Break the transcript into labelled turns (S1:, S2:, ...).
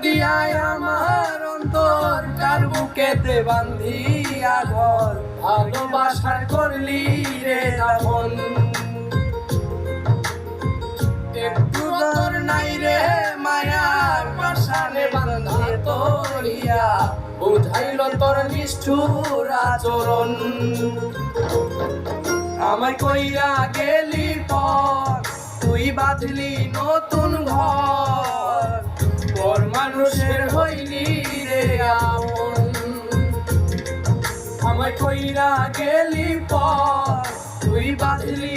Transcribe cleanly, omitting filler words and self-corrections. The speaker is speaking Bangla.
S1: দিয়াই আমার অন্তর কার বুকেতে বান্ধিয়া ঘর ভালোবাসার করলি রে দাফন একটু তোর নাই রে মায়ার পাশানে বান্ধা তোরিয়া বুঝাইল তোর নিষ্ঠুর আচরণ আমায় কইরা গেলি পর তুই বাঁধলি নতুন ঘর পর মানুষের হইলি রে আপন আমায় কইরা গেলি পর তুই বাঁধলি